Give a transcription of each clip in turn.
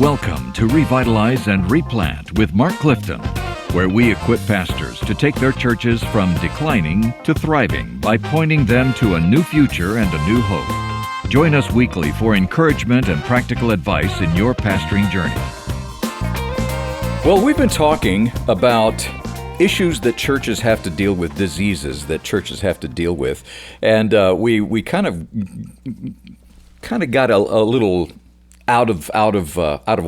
Welcome to Revitalize and Replant with Mark Clifton, where we equip pastors to take their churches from declining to thriving by pointing them to a new future and a new hope. Join us weekly for encouragement and practical advice in your pastoring journey. Well, we've been talking about issues that churches have to deal with, diseases that churches have to deal with, and we kind of got a little out of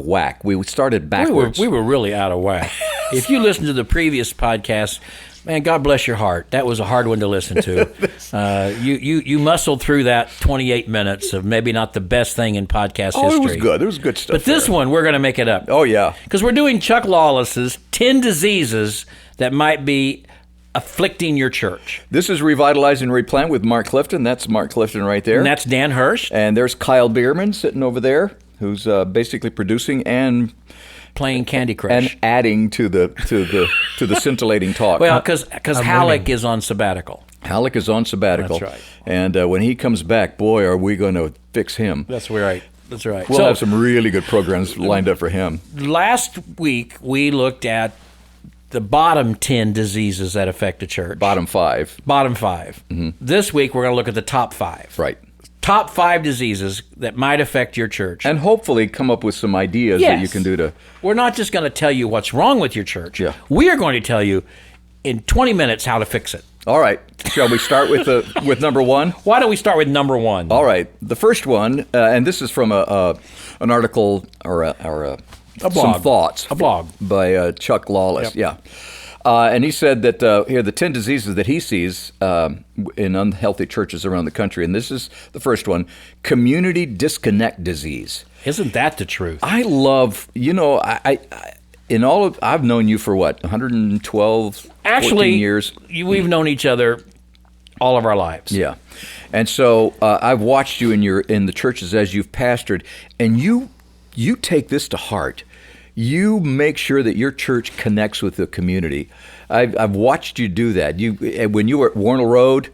whack. We started backwards. We were really out of whack. If you listen to the previous podcast, man, God bless your heart. That was a hard one to listen to. You muscled through that 28 minutes of maybe not the best thing in podcast history. It was good. It was good stuff. But this one, we're going to make it up. Oh, yeah. Because we're doing Chuck Lawless's 10 diseases that might be afflicting your church. This is Revitalize and Replant with Mark Clifton. That's Mark Clifton right there. And that's Dan Hurst. And there's Kyle Bueermann sitting over there, who's basically producing and playing Candy Crush and adding to the scintillating talk. Well, because Halleck is on sabbatical. Halleck is on sabbatical. That's right. And when he comes back, boy, are we going to fix him. That's right. That's right. We'll have some really good programs lined up for him. Last week, we looked at the bottom 10 diseases that affect the church. Bottom 5. Mm-hmm. This week, we're going to look at the top 5. Right. Top 5 diseases that might affect your church. And hopefully come up with some ideas that you can do to... We're not just going to tell you what's wrong with your church. Yeah. We are going to tell you in 20 minutes how to fix it. All right. Shall we start with number 1? Why don't we start with number 1? All right. The first one, and this is from an article or a blog. Some thoughts. A blog. By Chuck Lawless. Yep. Yeah. And he said that here are the 10 diseases that he sees in unhealthy churches around the country. And this is the first one, community disconnect disease. Isn't that the truth? I love, I've known you for what, 112, 14 years? We've known each other all of our lives. Yeah. And so I've watched you in the churches as you've pastored, and you take this to heart. You make sure that your church connects with the community. I've watched you do that. When you were at Warnell Road,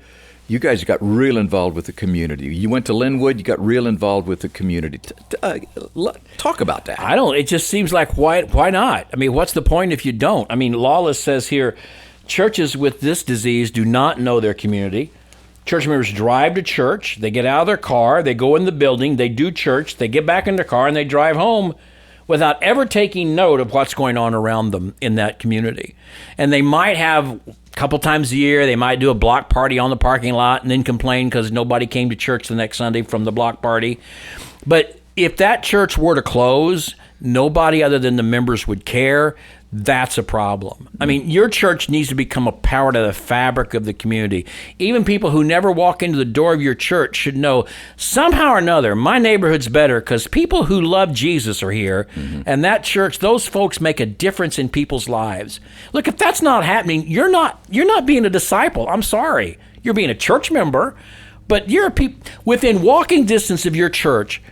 you guys got real involved with the community. You went to Linwood, you got real involved with the community. Talk about that. It just seems like, why not? I mean, what's the point if you don't? I mean, Lawless says here, churches with this disease do not know their community. Church members drive to church, they get out of their car, they go in the building, they do church, they get back in their car, and they drive home without ever taking note of what's going on around them in that community. And they might have a couple times a year, they might do a block party on the parking lot and then complain because nobody came to church the next Sunday from the block party. But if that church were to close, nobody other than the members would care. That's a problem. I mean, your church needs to become a part of the fabric of the community. Even people who never walk into the door of your church should know somehow or another, my neighborhood's better because people who love Jesus are here. Mm-hmm. And that church, those folks make a difference in people's lives. Look, if that's not happening, you're not being a disciple. I'm sorry. You're being a church member, but within walking distance of your church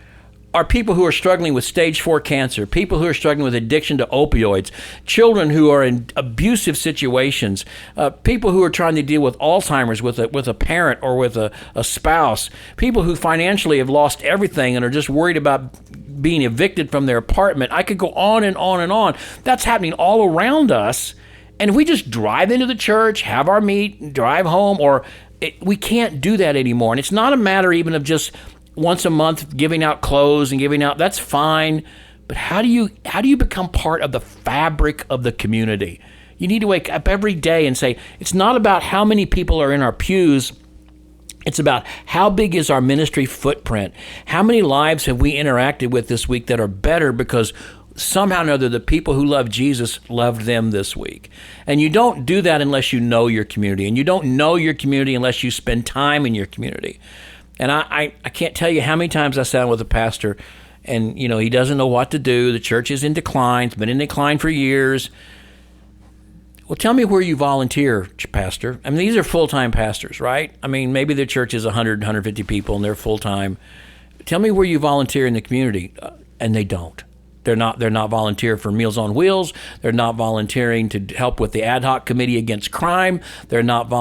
are people who are struggling with stage 4 cancer, people who are struggling with addiction to opioids, children who are in abusive situations, people who are trying to deal with Alzheimer's with a parent or with a spouse, people who financially have lost everything and are just worried about being evicted from their apartment. I could go on and on and on. That's happening all around us. And if we just drive into the church, have our meet, drive home, we can't do that anymore. And it's not a matter even of just once a month giving out clothes and giving out, that's fine. But how do you become part of the fabric of the community? You need to wake up every day and say, it's not about how many people are in our pews. It's about how big is our ministry footprint? How many lives have we interacted with this week that are better because somehow or another the people who love Jesus loved them this week? And you don't do that unless you know your community. And you don't know your community unless you spend time in your community. And I can't tell you how many times I sat with a pastor and, he doesn't know what to do. The church is in decline. It's been in decline for years. Well, tell me where you volunteer, pastor. I mean, these are full-time pastors, right? I mean, maybe their church is 100, 150 people and they're full-time. Tell me where you volunteer in the community. And they don't. They're not volunteer for Meals on Wheels. They're not volunteering to help with the ad hoc committee against crime. They're not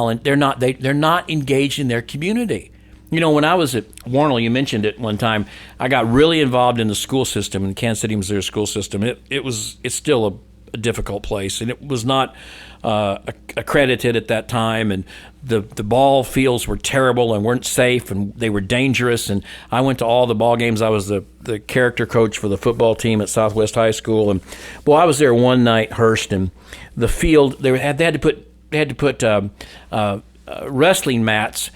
engaged in their community. You know, when I was at Warnell, you mentioned it one time, I got really involved in the school system, in the Kansas City, Missouri school system. It's still a difficult place, and it was not accredited at that time, and the ball fields were terrible and weren't safe, and they were dangerous. And I went to all the ball games. I was the character coach for the football team at Southwest High School, and I was there one night, Hurst, and the field they had to put wrestling mats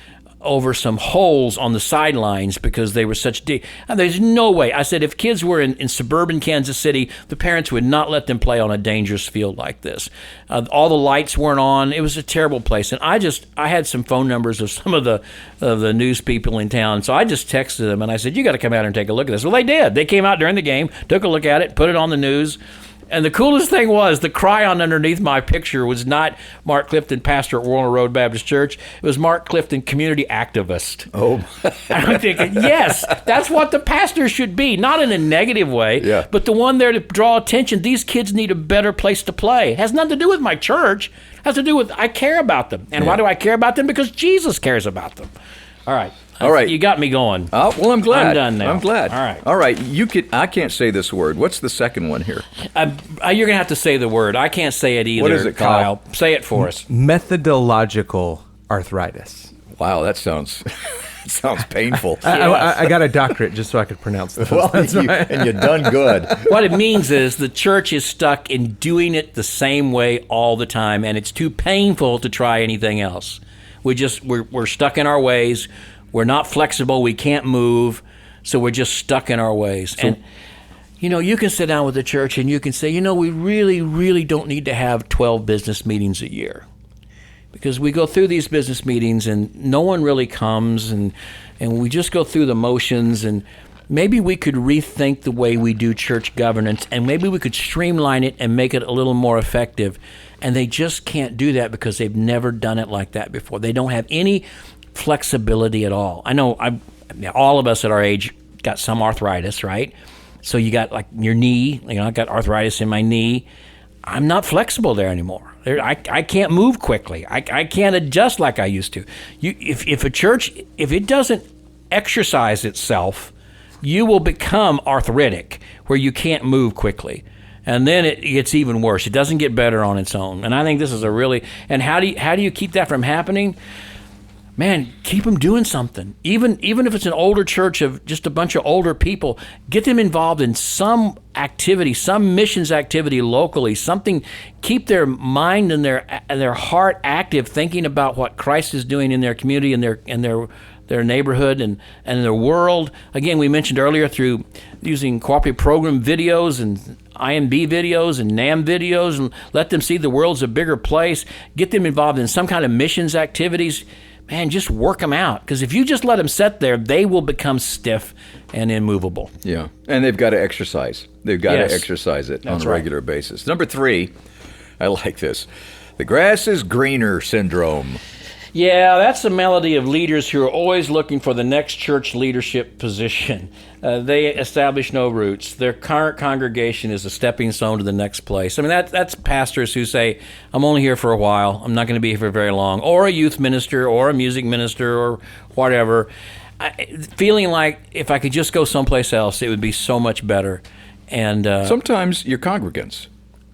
over some holes on the sidelines because they were such deep. And there's no way. I said, if kids were in suburban Kansas City, the parents would not let them play on a dangerous field like this. All the lights weren't on. It was a terrible place. And I had some phone numbers of some of the news people in town. So I just texted them and I said, you got to come out and take a look at this. Well, they did. They came out during the game, took a look at it, put it on the news. And the coolest thing was the cryon underneath my picture was not Mark Clifton, pastor at Warner Road Baptist Church. It was Mark Clifton, community activist. Oh. And I'm thinking, yes, that's what the pastor should be. Not in a negative way, but the one there to draw attention. These kids need a better place to play. It has nothing to do with my church. It has to do with I care about them. And why do I care about them? Because Jesus cares about them. All right. All right. You got me going. Oh, well, I'm glad. I'm done now. I'm glad. All right. All right. I can't say this word. What's the second one here? You're going to have to say the word. I can't say it either. What is it, Kyle? Say it for us. Methodological arthritis. Wow, that sounds painful. I got a doctorate just so I could pronounce this. Well, and you've done good. What it means is the church is stuck in doing it the same way all the time, and it's too painful to try anything else. We're stuck in our ways. We're not flexible. We can't move. So we're just stuck in our ways. And, you can sit down with the church and you can say, we really, really don't need to have 12 business meetings a year. Because we go through these business meetings and no one really comes and we just go through the motions, and maybe we could rethink the way we do church governance, and maybe we could streamline it and make it a little more effective. And they just can't do that because they've never done it like that before. They don't have any flexibility at all. I know all of us at our age got some arthritis, right? So you got like your knee, I got arthritis in my knee. I'm not flexible there anymore. I can't move quickly. I can't adjust like I used to. If a church, if it doesn't exercise itself, you will become arthritic where you can't move quickly. And then it gets even worse. It doesn't get better on its own. And I think this is and how do you keep that from happening? Man, keep them doing something. Even if it's an older church of just a bunch of older people, get them involved in some activity, some missions activity locally, something. Keep their mind and their heart active, thinking about what Christ is doing in their community and their neighborhood and their world. Again, we mentioned earlier through using cooperative program videos and IMB videos and NAM videos, and let them see the world's a bigger place. Get them involved in some kind of missions activities. Man, just work them out. Because if you just let them sit there, they will become stiff and immovable. Yeah, and they've got to exercise. They've got to exercise it on a regular basis. Number 3, I like this. The grass is greener syndrome. Yeah, that's the melody of leaders who are always looking for the next church leadership position. They establish no roots. Their current congregation is a stepping stone to the next place. I mean, that's pastors who say, I'm only here for a while. I'm not going to be here for very long. Or a youth minister or a music minister or whatever. Feeling like if I could just go someplace else, it would be so much better. And sometimes your congregants.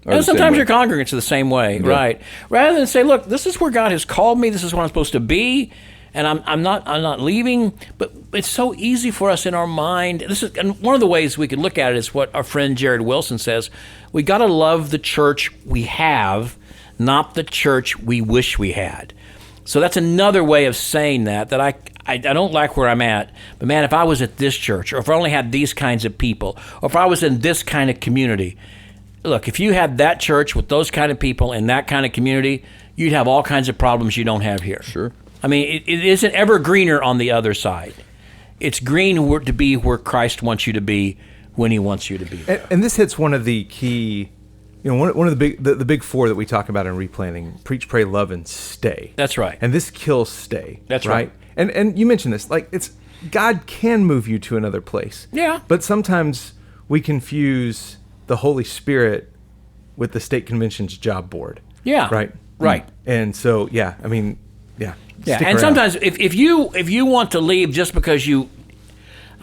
And sometimes your congregants are the same way, right? Rather than say, look, this is where God has called me. This is what I'm supposed to be. And I'm not leaving, but it's so easy for us in our mind. And one of the ways we could look at it is what our friend Jared Wilson says. We got to love the church we have, not the church we wish we had. So that's another way of saying that I don't like where I'm at. But man, if I was at this church, or if I only had these kinds of people, or if I was in this kind of community, look, if you had that church with those kind of people in that kind of community, you'd have all kinds of problems you don't have here. Sure. I mean, it isn't ever greener on the other side. It's green to be where Christ wants you to be when He wants you to be. And this hits one of the key, one of the big 4 that we talk about in replanting: preach, pray, love, and stay. That's right. And this kills stay. That's right. And you mentioned this, like God can move you to another place. Yeah. But sometimes we confuse the Holy Spirit with the state convention's job board. Yeah. Right. Right. And so, Yeah, stick and around. sometimes if you want to leave just because you,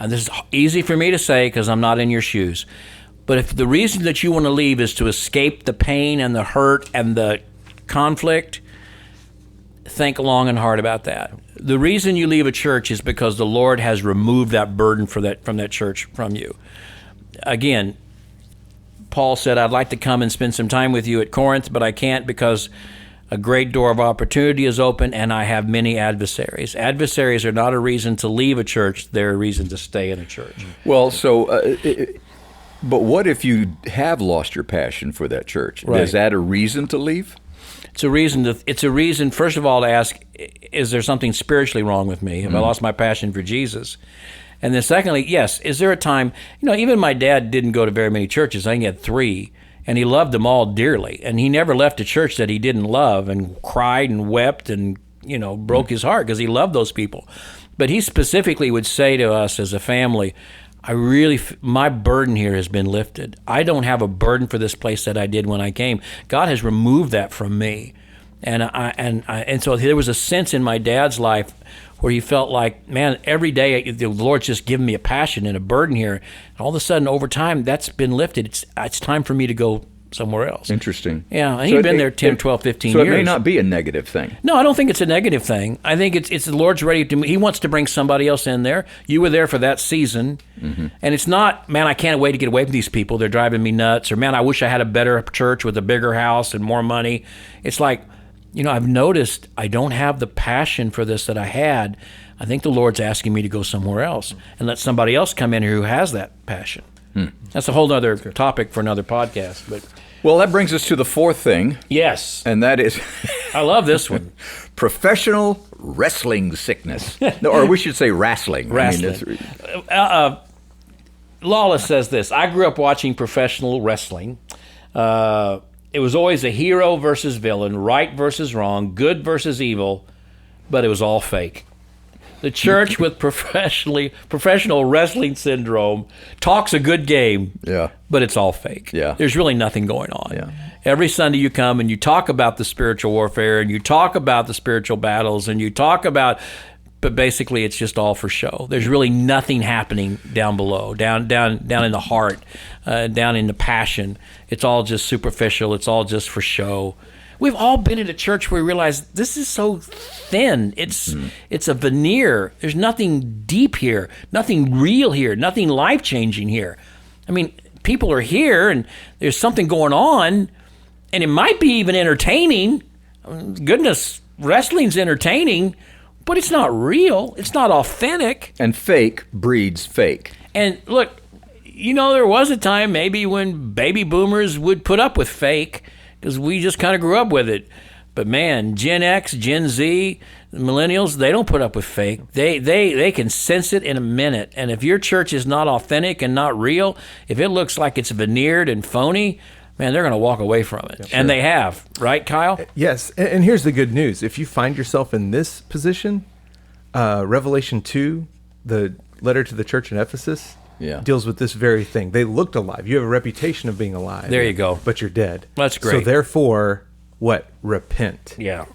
this is easy for me to say because I'm not in your shoes, but if the reason that you want to leave is to escape the pain and the hurt and the conflict, think long and hard about that. The reason you leave a church is because the Lord has removed that burden from that church from you. Again, Paul said, I'd like to come and spend some time with you at Corinth, but I can't because a great door of opportunity is open and I have many adversaries. Adversaries are not a reason to leave a church. They're a reason to stay in a church. Well, but what if you have lost your passion for that church? Right. Is that a reason to leave? It's a reason, first of all, to ask, is there something spiritually wrong with me? Have I lost my passion for Jesus? And then secondly, yes, is there a time, even my dad didn't go to very many churches. I think he had 3, and he loved them all dearly. And he never left a church that he didn't love and cried and wept and, broke his heart because he loved those people. But he specifically would say to us as a family, my burden here has been lifted. I don't have a burden for this place that I did when I came. God has removed that from me. And so there was a sense in my dad's life where he felt like, man, every day the Lord's just given me a passion and a burden here. And all of a sudden, over time, that's been lifted. It's time for me to go somewhere else. Interesting. Yeah, he'd been there 10, 12, 15 years. So it may not be a negative thing. No, I don't think it's a negative thing. I think it's the Lord's ready to. He wants to bring somebody else in there. You were there for that season, and it's not, man, I can't wait to get away from these people. They're driving me nuts. Or, man, I wish I had a better church with a bigger house and more money. It's like, I've noticed I don't have the passion for this that I had. I think the Lord's asking me to go somewhere else and let somebody else come in here who has that passion. That's a whole other topic for another podcast. But well, that brings us to the 4th thing. Yes. And that is... I love this one. Professional wrestling sickness. No, or we should say wrestling. Wrestling. Lawless says this, I grew up watching professional wrestling. It was always a hero versus villain, right versus wrong, good versus evil, but it was all fake. The church with professional wrestling syndrome talks a good game, but it's all fake. Yeah. There's really nothing going on. Yeah. Every Sunday you come and you talk about the spiritual warfare and you talk about the spiritual battles and you talk about, but basically it's just all for show. There's really nothing happening down below, down in the heart, down in the passion. It's all just superficial. It's all just for show. We've all been in a church where we realize this is so thin. It's a veneer. There's nothing deep here, nothing real here, nothing life-changing here. I mean, people are here and there's something going on, and it might be even entertaining. Goodness, wrestling's entertaining, but it's not real. It's not authentic. And fake breeds fake. And look, there was a time maybe when baby boomers would put up with fake, because we just kind of grew up with it. But man, Gen X, Gen Z, millennials, they don't put up with fake. They can sense it in a minute. And if your church is not authentic and not real, if it looks like it's veneered and phony, man, they're going to walk away from it. Yeah, and they have, right, Kyle? Yes, and here's the good news. If you find yourself in this position, Revelation 2, the letter to the church in Ephesus, deals with this very thing. They looked alive. You have a reputation of being alive. There you go. But you're dead. That's great. So therefore, what? Repent. Yeah.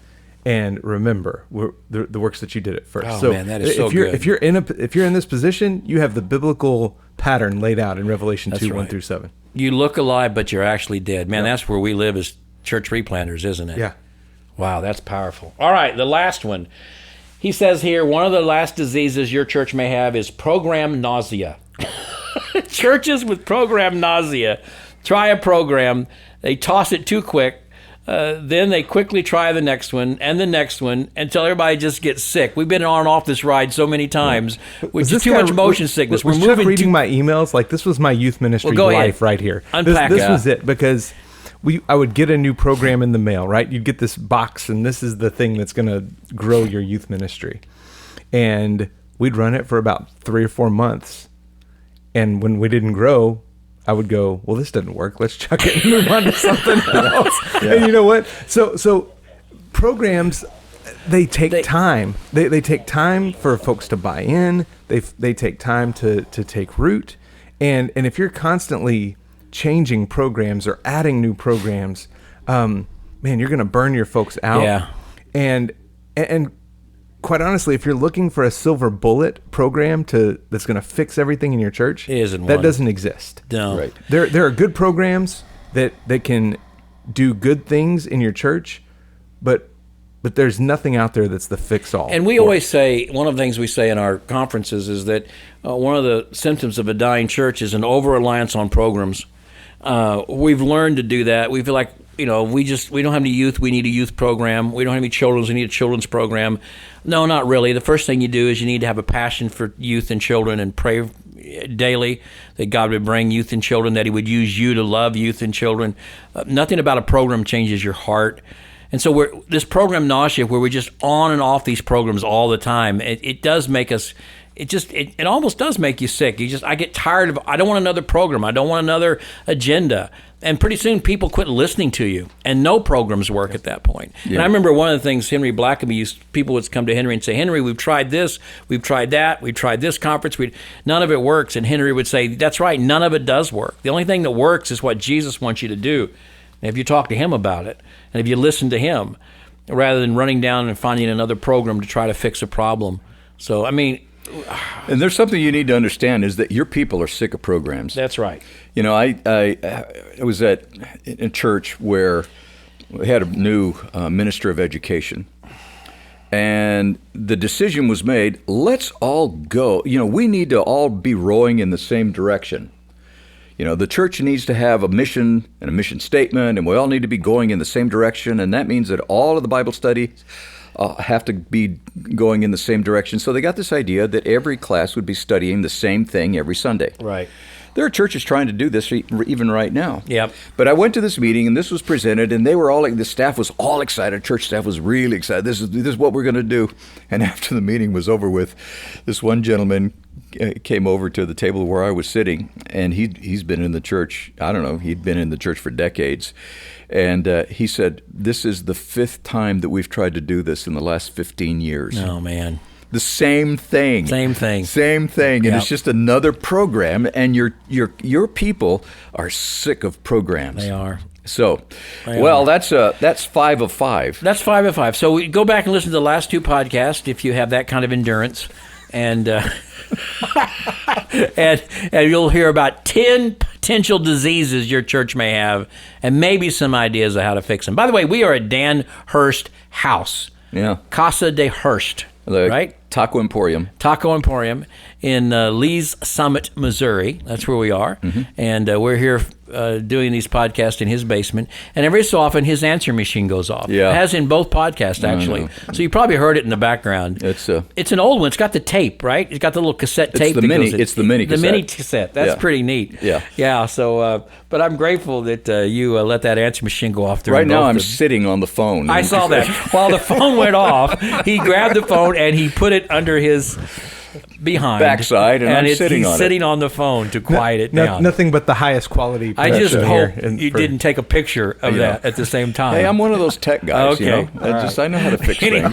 And remember the works that you did at first. Oh, so man, that is so good. If you're in this position, you have the biblical pattern laid out in Revelation 2, 1 through 7. You look alive, but you're actually dead. Man, that's where we live as church replanters, isn't it? Yeah. Wow, that's powerful. All right, the last one. He says here, one of the last diseases your church may have is program nausea. Churches with program nausea try a program, they toss it too quick, then they quickly try the next one and the next one until everybody just gets sick. We've been on and off this ride so many times with too much motion sickness. Was Chuck reading my emails? Like, this was my youth ministry life right here. Unpack this was it, because I would get a new program in the mail, right? You'd get this box, and this is the thing that's going to grow your youth ministry. And we'd run it for about 3 or 4 months. And when we didn't grow, I would go, well, this doesn't work. Let's chuck it and move on to something else. Yeah. And you know what? So programs, they take time. They take time for folks to buy in. They take time to take root. And if you're constantly changing programs or adding new programs, man, you're going to burn your folks out. Yeah. And quite honestly, if you're looking for a silver bullet program that's going to fix everything in your church, that doesn't exist. No. Right. There are good programs that can do good things in your church, but there's nothing out there that's the fix-all. And we always say, one of the things we say in our conferences is that one of the symptoms of a dying church is an over-reliance on programs. We've learned to do that. We feel like, we don't have any youth, we need a youth program. We don't have any children, we need a children's program. No, not really. The first thing you do is you need to have a passion for youth and children and pray daily that God would bring youth and children, that he would use you to love youth and children. Nothing about a program changes your heart. And so this program Nausea, where we're just on and off these programs all the time, it does make us, it almost does make you sick. I get tired I don't want another program. I don't want another agenda. And pretty soon people quit listening to you, and no programs work at that point. Yeah. And I remember one of the things Henry Blackaby people would come to Henry and say, Henry, we've tried this, we've tried that, we've tried this conference, none of it works. And Henry would say, that's right, none of it does work. The only thing that works is what Jesus wants you to do. And if you talk to him about it, and if you listen to him, rather than running down and finding another program to try to fix a problem. So, and there's something you need to understand is that your people are sick of programs. That's right. I was at a church where we had a new minister of education, and the decision was made, let's all go. We need to all be rowing in the same direction. The church needs to have a mission and a mission statement, and we all need to be going in the same direction, and that means that all of the Bible studies have to be going in the same direction. So they got this idea that every class would be studying the same thing every Sunday. Right. There are churches trying to do this even right now. Yep. But I went to this meeting, and this was presented, and they were all the staff was all excited. Church staff was really excited. This is what we're going to do. And after the meeting was over with, this one gentleman came over to the table where I was sitting, and he's been in the church. I don't know. He'd been in the church for decades. And he said, this is the 5th time that we've tried to do this in the last 15 years. Oh, man. The same thing. Same thing. And it's just another program, and your people are sick of programs. They are. So, that's 5 of 5. That's 5 of 5. So we go back and listen to the last 2 podcasts if you have that kind of endurance, and and you'll hear about 10 potential diseases your church may have, and maybe some ideas of how to fix them. By the way, we are at Dan Hurst House. Yeah. Casa de Hurst. Right? Taco Emporium in Lee's Summit, Missouri. That's where we are. Mm-hmm. And we're here doing these podcasts in his basement. And every so often, his answer machine goes off. Yeah. It has in both podcasts, actually. So you probably heard it in the background. It's an old one. It's got the tape, right? It's got the little cassette tape. It's the mini cassette. The mini cassette. That's pretty neat. Yeah. Yeah. So, but I'm grateful that you let that answer machine go off. Right now, I'm sitting on the phone. I saw that. While the phone went off, he grabbed the phone and he put it under his backside, and I'm sitting on it. He's sitting on the phone to quiet it down. Nothing but the highest quality. I just hope you didn't take a picture of that at the same time. Hey, I'm one of those tech guys. Okay. I know how to fix things.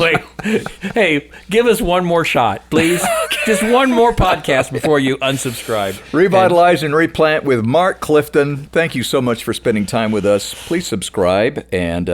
Hey, give us one more shot, please. Just one more podcast before you unsubscribe. Revitalize and Replant with Mark Clifton. Thank you so much for spending time with us. Please subscribe and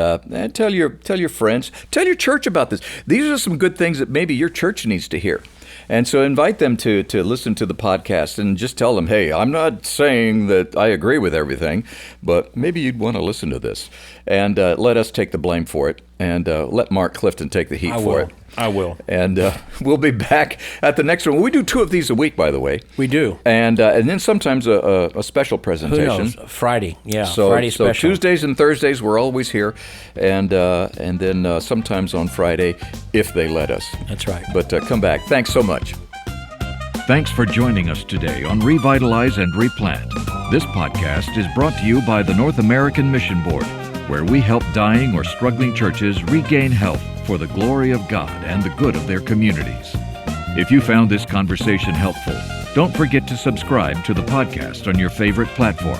tell your friends, tell your church about this. These are some good things that maybe your church needs to hear. And so invite them to listen to the podcast and just tell them, hey, I'm not saying that I agree with everything, but maybe you'd want to listen to this. And let us take the blame for it, and let Mark Clifton take the heat for it. I will. And we'll be back at the next one. We do 2 of these a week, by the way. We do. And then sometimes a special presentation. Who knows? Friday. Yeah, Friday special. So Tuesdays and Thursdays, we're always here. And then sometimes on Friday, if they let us. That's right. But come back. Thanks so much. Thanks for joining us today on Revitalize and Replant. This podcast is brought to you by the North American Mission Board, where we help dying or struggling churches regain health for the glory of God and the good of their communities. If you found this conversation helpful, don't forget to subscribe to the podcast on your favorite platform.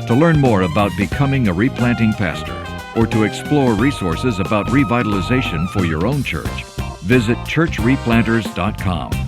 To learn more about becoming a replanting pastor or to explore resources about revitalization for your own church, visit churchreplanters.com.